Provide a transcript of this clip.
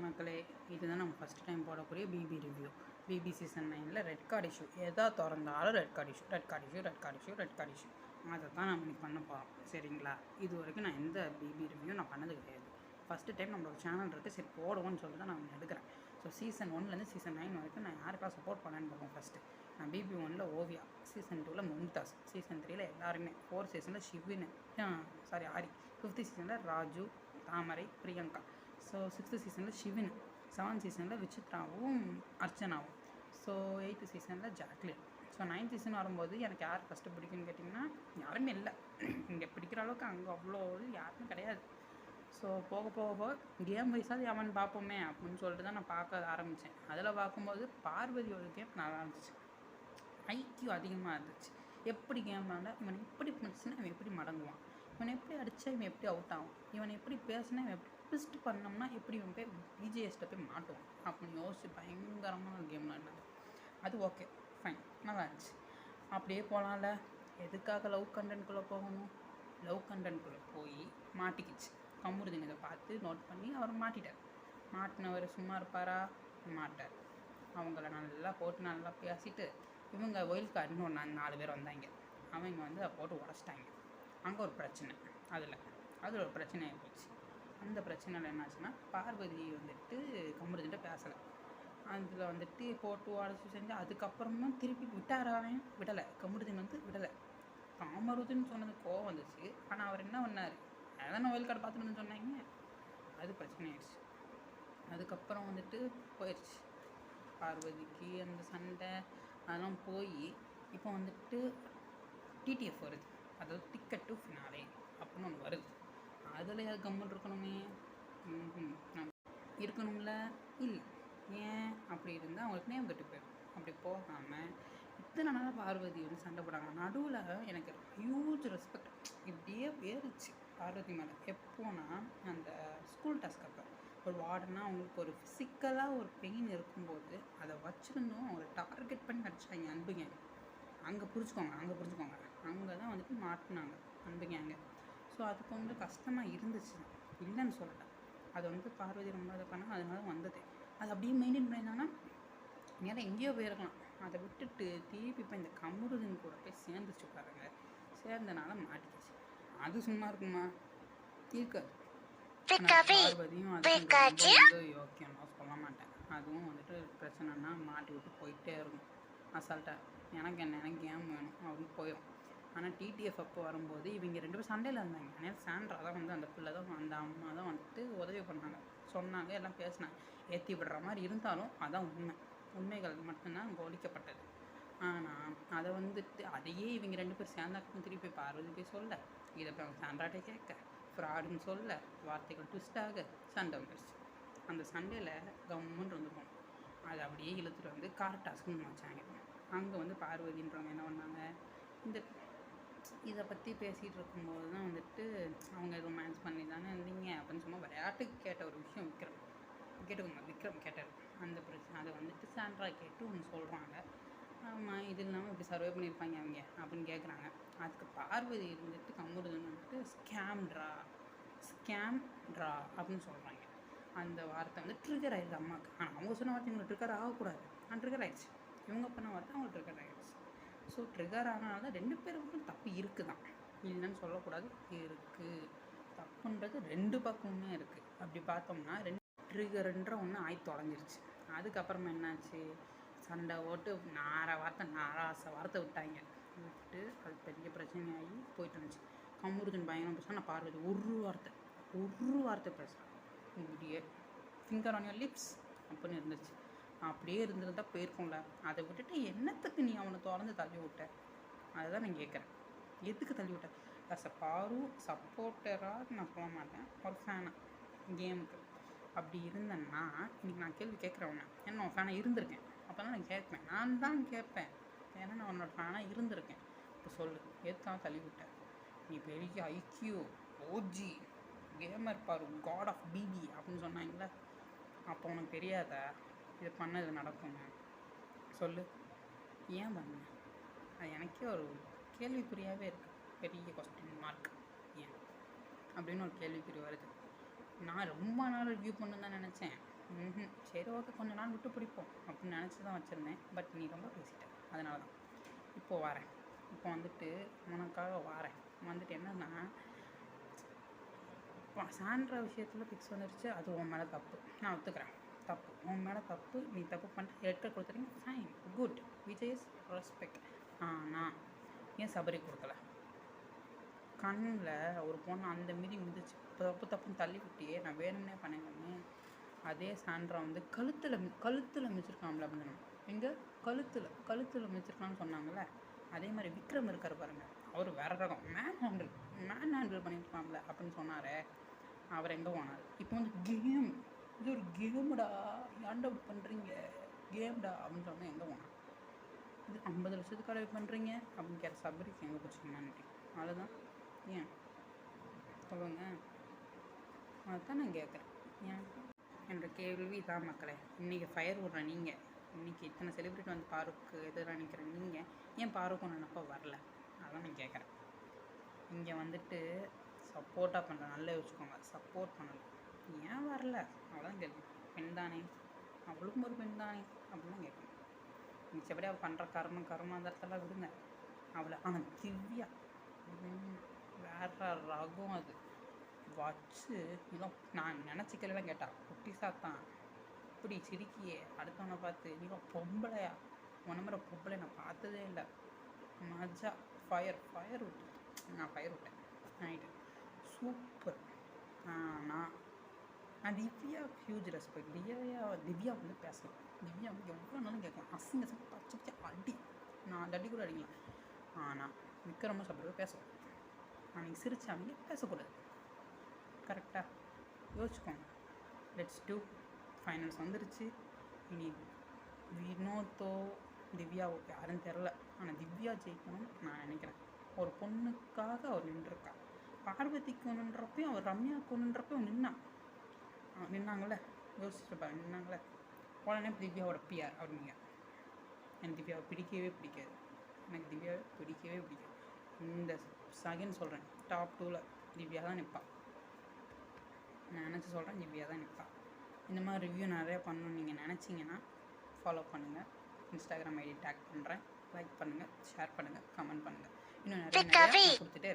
மக்களே, இதுதான் நம்ம ஃபஸ்ட் டைம் போடக்கூடிய பிபி ரிவ்யூ. பிபி சீசன் 9ல் ரெட் கார்டு இஷ்யூ எதா திறந்தாலும் ரெட் கார்டு இஷ்யூ. அதை தான் நம்ம இன்னைக்கு பண்ண போகிறோம். சரிங்களா? இது வரைக்கும் நான் எந்த பிபி ரிவ்யூ நான் பண்ணது கிடையாது. ஃபஸ்ட்டு டைம் நம்மளோட சேனல் இருக்குது, சரி போடுவோன்னு சொல்லிட்டு தான் நான் எடுக்கிறேன். ஸோ சீசன் 1லேருந்து சீசன் 9 வரைக்கும் நான் யாருக்கெல்லாம் சப்போர்ட் பண்ணேன்னு பார்ப்போம். ஃபஸ்ட்டு நான் பிபி 1ல் ஓவியா, சீசன் 2ல் மும்தாஸ், சீசன் 3ல் எல்லாருமே, 4th சீசனில் ஷிவின், ஆரி, 5th சீசனில் ராஜு, தாமரை, பிரியங்கா, ஸோ 6th சீசனில் ஷிவின், 7th சீசனில் விசித்ராவும் அர்ச்சனாவும், ஸோ 8th சீசனில் ஜாக்லின். ஸோ 9th சீசன் வரும்போது எனக்கு யார் ஃபஸ்ட்டு பிடிக்கும்னு கேட்டிங்கன்னா யாருமே இல்லை. இங்கே பிடிக்கிற அளவுக்கு அங்கே அவ்வளோ யாருமே கிடையாது. ஸோ போக போக கேம் வைஸாவது அவன் பார்ப்போமே அப்படின்னு சொல்லிட்டு தான் நான் பார்க்க ஆரம்பித்தேன். அதில் பார்க்கும்போது பார்வதியோட கேம் நல்லா இருந்துச்சு, ஐக்கியூ அதிகமாக இருந்துச்சு. எப்படி கேம் விளாண்டா இவன் எப்படி பண்ணிச்சுன்னா இவன் எப்படி மடங்குவான், இவன் எப்படி அடித்தா இவன் எப்படி அவுட் ஆகும், இவன் எப்படி பேசினா இவன் எப்படி ட்விஸ்ட் பண்ணோம்னா எப்படி இவன் போய் பிஜிஎஸ்ட்டை போய் மாட்டுவான் அப்படின்னு யோசிச்சு பயங்கரமான ஒரு கேம் விளாண்டாங்க. அது ஓகே, ஃபைன், நல்லா இருந்துச்சு. அப்படியே போகலாம்ல. எதுக்காக லவ் கண்டென்ட்குள்ளே போகணும்? லவ் கண்டென்ட்குள்ளே போய் மாட்டிக்கிச்சு. கமுருதீன் இதை பார்த்து நோட் பண்ணி அவர் மாட்டிட்டார். மாட்டினவர் சும்மா இருப்பாரா? மாட்டார். அவங்கள நல்லா போட்டு நல்லா பேசிட்டு இவங்க ஒயில் கார்டுன்னு ஒரு 4 பேர் வந்தாங்க. அவங்க வந்து அதை போட்டு உடச்சிட்டாங்க. அங்கே ஒரு பிரச்சனை, அதில் ஒரு பிரச்சனை ஆகிப்போச்சு. அந்த பிரச்சனையில் என்னாச்சுன்னா பார்வதி வந்துட்டு கமுருதீன்கிட்ட பேசலை. அதில் வந்துட்டு போட்டு உடச்சி செஞ்சு அதுக்கப்புறமும் திருப்பி விட்டாராவே விடலை. கமுருதீன் வந்து விடலை. காமருதுன்னு சொன்னது கோவம் வந்துச்சு. ஆனால் அவர் என்ன பண்ணார்? அதான் ஒயில் கார்டு பார்த்துன்னு சொன்னாங்க. அது பிரச்சனை ஆயிடுச்சு. அதுக்கப்புறம் வந்துட்டு போயிடுச்சு பார்வதிக்கு அந்த சண்டை அதெல்லாம் போய் இப்போ வந்துட்டு டிடிஎஃப் வருது, அதாவது டிக்கெட் டு ஃபினாலே அப்படின்னு ஒன்று வருது. அதில் யார் கம்முன்னு இருக்கணுமே? இருக்கணும்ல? இல்லை. ஏன் அப்படி இருந்தால் அவங்களுக்கு நேம் கட்டு போயிடும். அப்படி போகாமல் இத்தனை நாளாக பார்வதி வந்து சண்டை போடாங்க. நடுவில் எனக்கு ஹியூஜ் ரெஸ்பெக்ட் இப்படியே ஏறிச்சு பார்வதி மேலே. எப்போனா அந்த ஸ்கூல் டெஸ்ட் அப்போ ஒரு வார்டனா அவங்களுக்கு ஒரு ஃபிசிக்கலாக ஒரு பெயின் இருக்கும்போது அதை வச்சுருந்தோம் அவங்களை டார்கெட் பண்ணி அடிச்சாங்க அன்புங்க. அங்கே புரிஞ்சுக்கோங்க. அங்கே தான் வந்துட்டு மாட்டினாங்க அன்புங்க. ஸோ அது கொஞ்சம் கஷ்டமாக இருந்துச்சு, இல்லைன்னு சொல்லலை. அது வந்து பார்வதி ரொம்ப இதை பண்ணால் அதனால வந்தது. அது அப்படியே மெயின்டைன் பண்ணியிருந்தாங்கன்னா நேரம் எங்கேயோ போயிருக்கலாம். அதை விட்டுட்டு திருப்பி இப்போ இந்த கமுருதீன் கூட போய் சேர்ந்துச்சு பாருங்க. சேர்ந்தனால மாட்டிக்கிச்சு. அது சும்மா இருக்குமா? இருக்காது. பார்வதியும் அது யோக்கியம்னா சொல்ல மாட்டேன். அதுவும் வந்துட்டு பிரச்சனைனா மாட்டி விட்டு போயிட்டே இருக்கும் அசால்ட்டாக. எனக்கு கேம் வேணும் அப்படின்னு போயிடும். ஆனால் டிடிஎஃப் அப்போ வரும்போது இவங்க 2 பேரும் சண்டையில் இருந்தாங்க. ஆனால் சாண்ட்ரா தான் வந்து அந்த பிள்ளை தான், அந்த அம்மா தான் வந்துட்டு உதவி பண்ணாங்க, சொன்னாங்க, எல்லாம் பேசினாங்க, ஏற்றி விடுற மாதிரி இருந்தாலும் அதான் உண்மைகள் மட்டும்தான் அங்கே ஒழிக்கப்பட்டது. ஆனால் அதை வந்துட்டு அதையே இவங்க 2 பேர் சேர்ந்தாக்கணும் திருப்பி பார்வதி போய் சொல்ல, இதை போய் அவங்க சாண்ட்ராட்டை கேட்க, ஃப்ராடுன்னு சொல்ல, வார்த்தைகள் ட்விஸ்டாக சண்டை வந்துடுச்சு. அந்த சண்டையில் கம்முன்னு இருந்துருக்கோம். அதை அப்படியே இழுத்துட்டு வந்து கார் டாஸ்க்குன்னு வச்சாங்க. அங்கே வந்து பார்வதின்றவங்க என்ன பண்ணாங்க, இதை பற்றி பேசிகிட்டு இருக்கும்போது தான் வந்துட்டு அவங்க ரொமான்ஸ் பண்ணி தானே இருந்தீங்க அப்படின்னு சும்மா விளையாட்டுக்கு கேட்ட ஒரு விஷயம் விக்ரம் கேட்டார். அந்த பிரச்சனை அதை வந்துட்டு சாண்ட்ரா கேட்டு ஒன்று சொல்கிறாங்க. ஆமாம், இது இல்லாமல் இப்படி சர்வே பண்ணியிருப்பாங்க அவங்க அப்படின்னு கேட்குறாங்க. அதுக்கு பார்வதி இருந்துட்டு கமுருதன் வந்துட்டு ஸ்கேம் ட்ரா அப்படின்னு சொல்கிறாங்க. அந்த வார்த்தை வந்து ட்ரிகர் ஆகிடுது அம்மாவுக்கு. ஆனால் அவங்க சொன்ன வார்த்தை இவங்களுக்கு ட்ரிகர் ஆகக்கூடாது, ஆனால் ட்ரிகர் ஆகிடுச்சு. இவங்க பண்ண வார்த்தை அவங்களுக்கு ட்ரிகர் ஆகிடுச்சு. ஸோ ட்ரிகர் ஆனால தான் 2 பேருக்கும் தப்பு இருக்குது தான், இல்லைன்னு சொல்லக்கூடாது. இருக்குது தப்புன்றது 2 பக்கமுமே இருக்குது. அப்படி பார்த்தோம்னா 2 ட்ரிகருன்ற ஒன்று ஆகி தொலைஞ்சிருச்சு. அதுக்கப்புறமா என்னாச்சு, சண்டை ஓட்டு நாராச வார்த்தை விட்டாங்க. விட்டு அது பெரிய பிரச்சனையாகி போயிட்டு இருந்துச்சு. கமுருதன் பயங்கரம் பேசுனா, நான் பார்வதி ஒரு வார்த்தை பேசுகிறேன், இப்படியே ஃபிங்கர் ஆன் யுவர் லிப்ஸ் அப்படின்னு இருந்துச்சு. அப்படியே இருந்திருந்தா போயிருக்கோம்ல. அதை விட்டுட்டு என்னத்துக்கு நீ அவனை தொடர்ந்து தள்ளி விட்ட? அதுதான் நான் கேட்குறேன். எதுக்கு தள்ளி விட்ட? அஸ் அ பாரு சப்போர்ட்டராக நான் சொல்ல மாட்டேன், ஒரு ஃபேனாக கேமுக்கு அப்படி இருந்தேன்னா இன்றைக்கி நான் கேள்வி கேட்குறவன, ஏன்னா நான் ஃபேனாக இருந்திருக்கேன். அப்போ தான் நான் கேட்பேன், ஏன்னா நான் உன்னோட ஃபேனாக இருந்திருக்கேன். இப்போ சொல்லு, எதுக்காக தள்ளி விட்ட? நீ பெரிய ஐக்கியூ ஓஜி கேமர் பாரு, காட் ஆஃப் பிபி அப்படின்னு சொன்னாங்களே, அப்போ உனக்கு தெரியாத இது பண்ணது நடக்குங்க? சொல்லு, ஏன் பண்ண? அது எனக்கே ஒரு கேள்விக்குறியாகவே இருக்குது, பெரிய கொஸ்டின் மார்க். ஏன் அப்படின்னு ஒரு கேள்விக்குறி வருது. நான் ரொம்ப நாள் ரிவ்யூ பண்ணு தான் நினச்சேன். சரி ஓகே கொஞ்ச நாள் விட்டு பிடிப்போம் அப்படின்னு நினச்சி தான் வச்சுருந்தேன். பட் நீ ரொம்ப பேசிட்ட, அதனால தான் இப்போது வரேன். இப்போ வந்துட்டு உனக்காக வரேன். வந்துட்டு என்னன்னா, சாண்ட்ரா விஷயத்தில் ஃபிக்ஸ் வந்துருச்சு. அது உன் மேலே தப்பு, நான் ஒத்துக்கிறேன். தப்பு உன் மேலே தப்பு, நீ தப்பு பண்ணிட்டு லெட்டர் கொடுத்துறீங்க, fine, good, Vijay is respect. ஆனால் ஏன் சபரி கொடுக்கல? கண்ணில் ஒரு பொண்ணு அந்த மீறி மிதிச்சு தப்புன்னு தள்ளி விட்டியே, நான் வேணும்னே பண்ணிடுறேன்னு. அதே சாண்ட்ரா வந்து கழுத்தில் மிதிச்சிருக்காங்களே அப்படின்னு. எங்கே கழுத்தில் மிதிச்சிருக்கான்னு சொன்னாங்கள்ல. அதே மாதிரி விக்ரம் இருக்கார் பாருங்க, அவர் வேற ரகம், மேன் ஹேண்டில் பண்ணியிருக்காங்களே அப்படின்னு சொன்னார். அவர் எங்கே போனார்? இப்போ வந்து கேம், இது ஒரு கேமுடா, ஏன்டா அப்படி பண்ணுறீங்க, கேம்டா அப்படின்னு சொன்னால் எங்கே போனார்? இது 50 லட்சத்துக்காக பண்ணுறீங்க அப்படின்னு கேட்ட சபரிக்கு எங்கே போச்சு ஹியூமனிட்டி? அதுதான் ஏன் சொல்லுங்க, அதுதான் நான் கேட்குறேன். ஏன் என்ற கேள்வி தான் மக்களே. இன்றைக்கி ஃபயர் விட்ற நீங்கள், இன்றைக்கி இத்தனை செலிப்ரிட்டி வந்து பாருக்கு எதிராக நிற்கிற நீங்கள், ஏன் பாருக்கு நினப்பா வரல? அதான் நான் கேட்குறேன். இங்கே வந்துட்டு சப்போர்ட்டாக பண்ணுறேன், நல்லா யோசிச்சுக்கோங்க, சப்போர்ட் பண்ணலை, ஏன் வரல? அவ்வளோதான் கேள்வி. பெண் தானே, அவளுக்கும் ஒரு பெண் தானே அப்படின்னு கேட்கணும். மிச்சப்படி அவள் பண்ணுற கர்மாந்தரத்தெல்லாம் விடுங்க அவளை. ஆனால் திவ்யா வேற ரகம். அது வச்சு நீலாம் நான் நினச்சிக்கலவே கேட்டா, குட்டி சாத்தான் இப்படி சிரிக்கியே அடுத்தவனை பார்த்து, நீலாம் பொம்பளையா? உன மாதிரி பொம்பளை நான் பார்த்ததே இல்லை. மஜா, ஃபயர் விட்டு நான் ஃபயர் விட்டேன் நைட்டு, சூப்பர். நான் திவ்யா ஹியூஜ் ரெஸ்பெக்ட். திவ்யா வந்து பேசலாம், திவ்யா வந்து எவ்வளோ நாளும் கேட்கலாம், அசிங்க பச்சை அடி, நான் அந்த அடி கூட அடிக்கலாம். ஆனால் விக்ரமும் சாப்பிட பேசலாம். அன்றைக்கி சிரிச்சாங்க, பேசக்கூடாது. கரெக்டாக யோசிச்சுக்கோங்க. Let's do. ஃபைனல்ஸ் வந்துருச்சு. இனி வினோத்தோ திவ்யாவோ யாரும் தெரில, ஆனால் திவ்யா ஜெயிக்கணும்னு நான் நினைக்கிறேன். ஒரு பொண்ணுக்காக அவர் நின்றுருக்கா. பார்வதிக்கு ஒன்றுன்றப்பையும் அவர் ரம்யாவுக்கு ஒன்றுன்றப்பையும் நின்னாங்களே, யோசிச்சுருப்பாரு, நின்னாங்களே. உடனே திவ்யாவோட பிஆர் அப்படிங்க. எனக்கு திவ்யாவை பிடிக்கவே பிடிக்காது. இந்த செகண்ட் சொல்கிறேன், டாப் 2ல் திவ்யா தான் நிற்பா. நான் நினச்சி சொல்கிறேன், திவ்யா தான் நிற்பா. இந்த மாதிரி ரிவ்யூ நிறையா பண்ணணும்னு நீங்கள் நினச்சிங்கன்னா ஃபாலோ பண்ணுங்கள். இன்ஸ்டாகிராம் ஐடி டேக் பண்ணுறேன். லைக் பண்ணுங்கள், ஷேர் பண்ணுங்கள், கமெண்ட் பண்ணுங்கள். இன்னும் நிறைய கொடுத்துட்டே